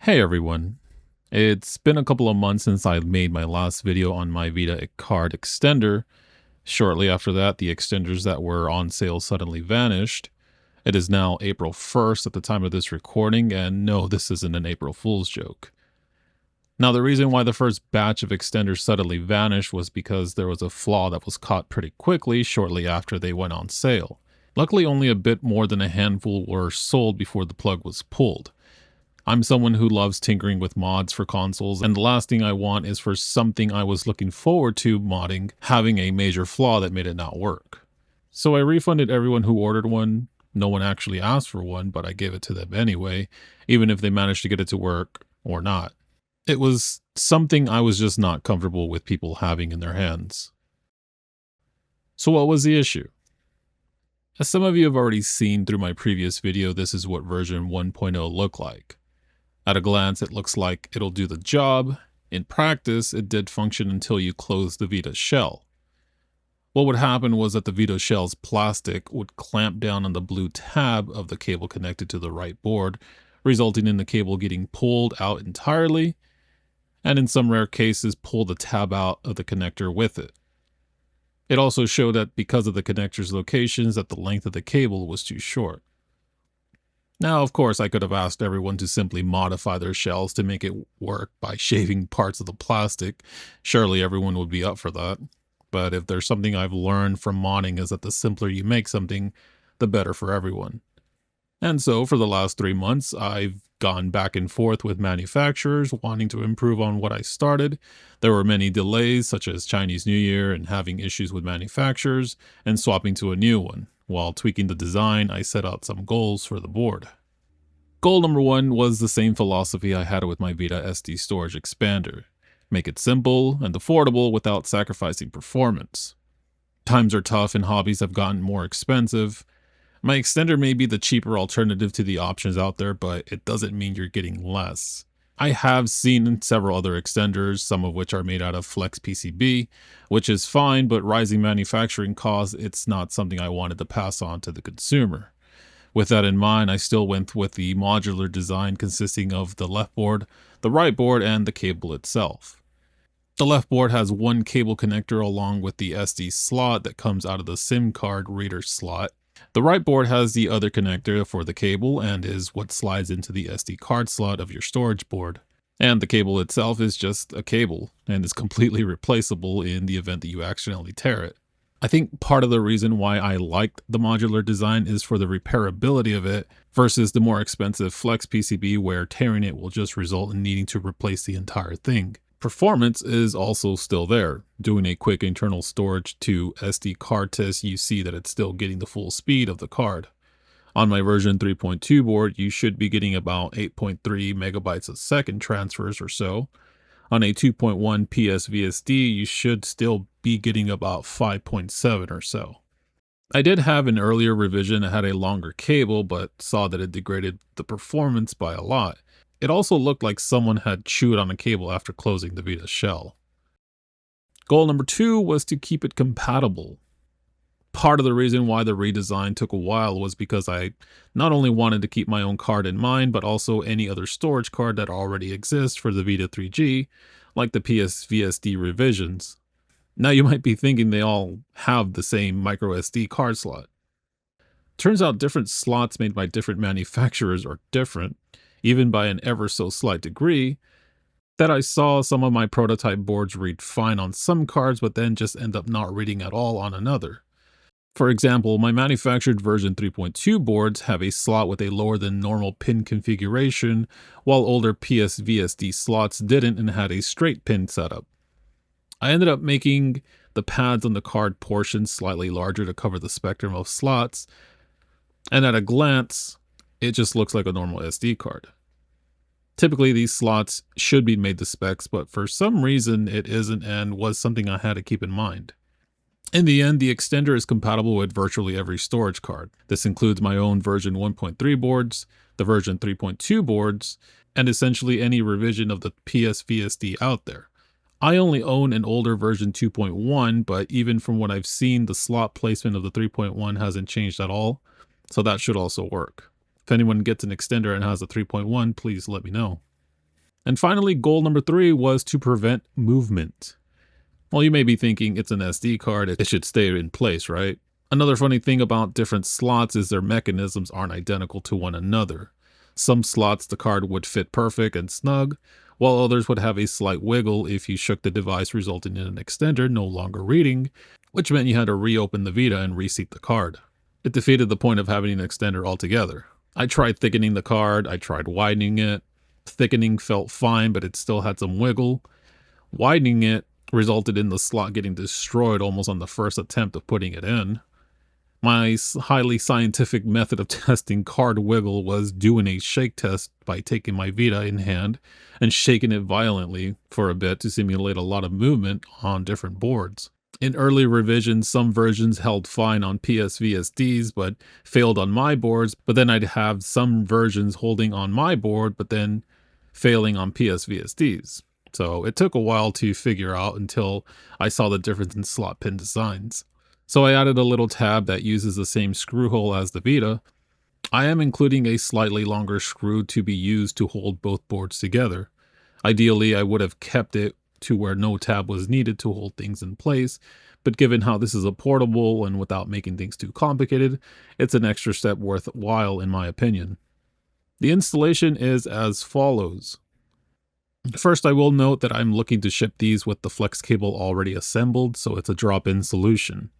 Hey everyone, it's been a couple of months since I made my last video on my Vita card extender. Shortly after that, the extenders that were on sale suddenly vanished. It is now April 1st at the time of this recording, and no, this isn't an April Fool's joke. Now, the reason why the first batch of extenders suddenly vanished was because there was a flaw that was caught pretty quickly shortly after they went on sale. Luckily, only a bit more than a handful were sold before the plug was pulled. I'm someone who loves tinkering with mods for consoles, and the last thing I want is for something I was looking forward to modding having a major flaw that made it not work. So I refunded everyone who ordered one. No one actually asked for one, but I gave it to them anyway, even if they managed to get it to work or not. It was something I was just not comfortable with people having in their hands. So what was the issue? As some of you have already seen through my previous video, this is what version 1.0 looked like. At a glance, it looks like it'll do the job. In practice, it did function until you closed the Vita shell. What would happen was that the Vita shell's plastic would clamp down on the blue tab of the cable connected to the right board, resulting in the cable getting pulled out entirely, and in some rare cases, pull the tab out of the connector with it. It also showed that because of the connector's locations, that the length of the cable was too short. Now, of course, I could have asked everyone to simply modify their shells to make it work by shaving parts of the plastic. Surely everyone would be up for that. But if there's something I've learned from modding is that the simpler you make something, the better for everyone. And so for the last 3 months, I've gone back and forth with manufacturers wanting to improve on what I started. There were many delays, such as Chinese New Year and having issues with manufacturers and swapping to a new one. While tweaking the design, I set out some goals for the board. Goal number 1 was the same philosophy I had with my Vita SD storage expander. Make it simple and affordable without sacrificing performance. Times are tough and hobbies have gotten more expensive. My extender may be the cheaper alternative to the options out there, but it doesn't mean you're getting less. I have seen several other extenders, some of which are made out of flex PCB, which is fine, but rising manufacturing costs, it's not something I wanted to pass on to the consumer. With that in mind, I still went with the modular design consisting of the left board, the right board, and the cable itself. The left board has one cable connector along with the SD slot that comes out of the SIM card reader slot. The right board has the other connector for the cable and is what slides into the SD card slot of your storage board. And the cable itself is just a cable and is completely replaceable in the event that you accidentally tear it. I think part of the reason why I liked the modular design is for the repairability of it versus the more expensive flex PCB where tearing it will just result in needing to replace the entire thing. Performance is also still there. Doing a quick internal storage to SD card test, you see that it's still getting the full speed of the card. On my version 3.2 board, you should be getting about 8.3 megabytes a second transfers or so. On a 2.1 PSVSD, you should still be getting about 5.7 or so. I did have an earlier revision that had a longer cable, but saw that it degraded the performance by a lot. It also looked like someone had chewed on a cable after closing the Vita shell. Goal number 2 was to keep it compatible. Part of the reason why the redesign took a while was because I not only wanted to keep my own card in mind, but also any other storage card that already exists for the Vita 3G, like the PSVSD revisions. Now you might be thinking they all have the same microSD card slot. Turns out different slots made by different manufacturers are different, even by an ever so slight degree, that I saw some of my prototype boards read fine on some cards, but then just end up not reading at all on another. For example, my manufactured version 3.2 boards have a slot with a lower than normal pin configuration, while older PSVSD slots didn't and had a straight pin setup. I ended up making the pads on the card portion slightly larger to cover the spectrum of slots, and at a glance, it just looks like a normal SD card. Typically, these slots should be made to specs, but for some reason it isn't and was something I had to keep in mind. In the end, the extender is compatible with virtually every storage card. This includes my own version 1.3 boards, the version 3.2 boards, and essentially any revision of the PSVSD out there. I only own an older version 2.1, but even from what I've seen, the slot placement of the 3.1 hasn't changed at all, so that should also work. If anyone gets an extender and has a 3.1, please let me know. And finally, goal number 3 was to prevent movement. Well, you may be thinking it's an SD card, it should stay in place, right? Another funny thing about different slots is their mechanisms aren't identical to one another. Some slots the card would fit perfect and snug, while others would have a slight wiggle if you shook the device, resulting in an extender no longer reading, which meant you had to reopen the Vita and reseat the card. It defeated the point of having an extender altogether. I tried thickening the card, I tried widening it. Thickening felt fine, but it still had some wiggle. Widening it resulted in the slot getting destroyed almost on the first attempt of putting it in. My highly scientific method of testing card wiggle was doing a shake test by taking my Vita in hand and shaking it violently for a bit to simulate a lot of movement on different boards. In early revisions, some versions held fine on PSVSDs but failed on my boards, but then I'd have some versions holding on my board but then failing on PSVSDs. So it took a while to figure out until I saw the difference in slot pin designs. So I added a little tab that uses the same screw hole as the Vita. I am including a slightly longer screw to be used to hold both boards together. Ideally, I would have kept it to where no tab was needed to hold things in place, but given how this is a portable and without making things too complicated, it's an extra step worthwhile in my opinion. The installation is as follows. First, I will note that I'm looking to ship these with the flex cable already assembled, so it's a drop-in solution.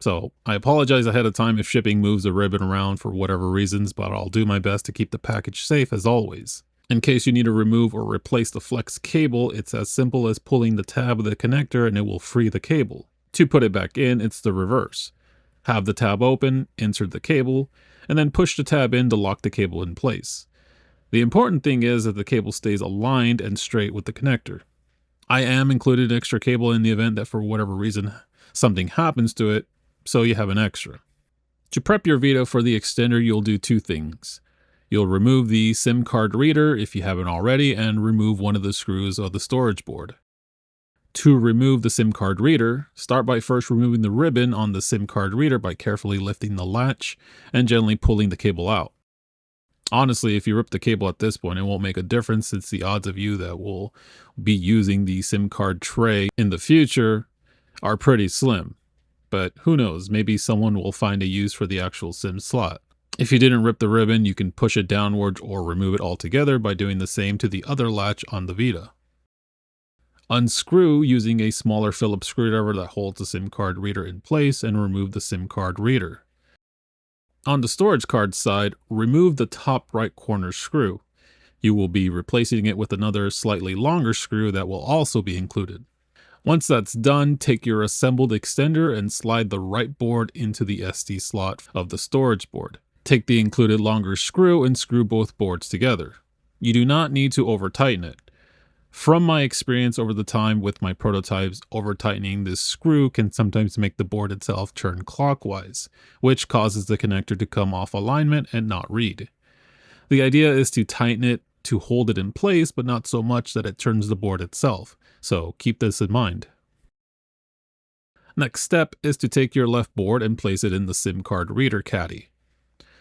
So I apologize ahead of time if shipping moves the ribbon around for whatever reasons, but I'll do my best to keep the package safe as always. In case you need to remove or replace the flex cable, it's as simple as pulling the tab of the connector and it will free the cable. To put it back in, it's the reverse. Have the tab open, insert the cable, and then push the tab in to lock the cable in place. The important thing is that the cable stays aligned and straight with the connector. I am including an extra cable in the event that for whatever reason something happens to it, so you have an extra. To prep your Vita for the extender, you'll do 2 things. You'll remove the SIM card reader if you haven't already and remove one of the screws of the storage board. To remove the SIM card reader, start by first removing the ribbon on the SIM card reader by carefully lifting the latch and gently pulling the cable out. Honestly, if you rip the cable at this point, it won't make a difference since the odds of you that will be using the SIM card tray in the future are pretty slim. But who knows, maybe someone will find a use for the actual SIM slot. If you didn't rip the ribbon, you can push it downwards or remove it altogether by doing the same to the other latch on the Vita. Unscrew using a smaller Phillips screwdriver that holds the SIM card reader in place and remove the SIM card reader. On the storage card side, remove the top right corner screw. You will be replacing it with another slightly longer screw that will also be included. Once that's done, take your assembled extender and slide the right board into the SD slot of the storage board. Take the included longer screw and screw both boards together. You do not need to over-tighten it. From my experience over the time with my prototypes, over-tightening this screw can sometimes make the board itself turn clockwise, which causes the connector to come off alignment and not read. The idea is to tighten it to hold it in place, but not so much that it turns the board itself, so keep this in mind. Next step is to take your left board and place it in the SIM card reader caddy.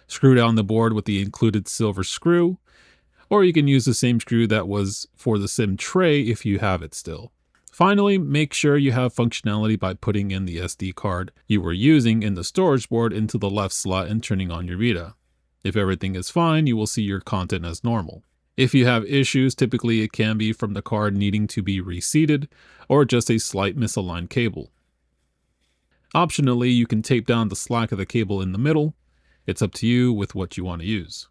Screw down the board with the included silver screw, or you can use the same screw that was for the SIM tray if you have it still. Finally, make sure you have functionality by putting in the SD card you were using in the storage board into the left slot and turning on your Vita. If everything is fine, you will see your content as normal. If you have issues, typically it can be from the card needing to be reseated or just a slight misaligned cable. Optionally, you can tape down the slack of the cable in the middle. It's up to you with what you want to use.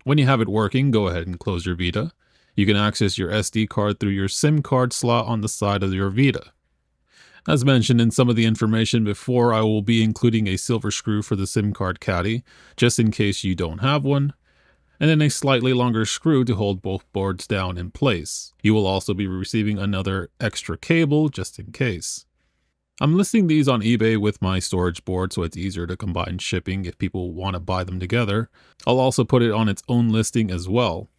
When you have it working, go ahead and close your Vita. You can access your SD card through your SIM card slot on the side of your Vita. As mentioned in some of the information before, I will be including a silver screw for the SIM card caddy, just in case you don't have one, and then a slightly longer screw to hold both boards down in place. You will also be receiving another extra cable just in case. I'm listing these on eBay with my storage board so it's easier to combine shipping if people want to buy them together. I'll also put it on its own listing as well.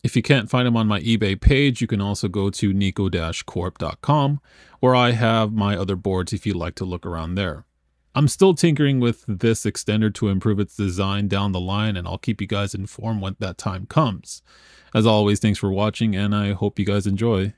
If you can't find them on my eBay page, you can also go to nico-corp.com where I have my other boards if you'd like to look around there. I'm still tinkering with this extender to improve its design down the line, and I'll keep you guys informed when that time comes. As always, thanks for watching, and I hope you guys enjoy.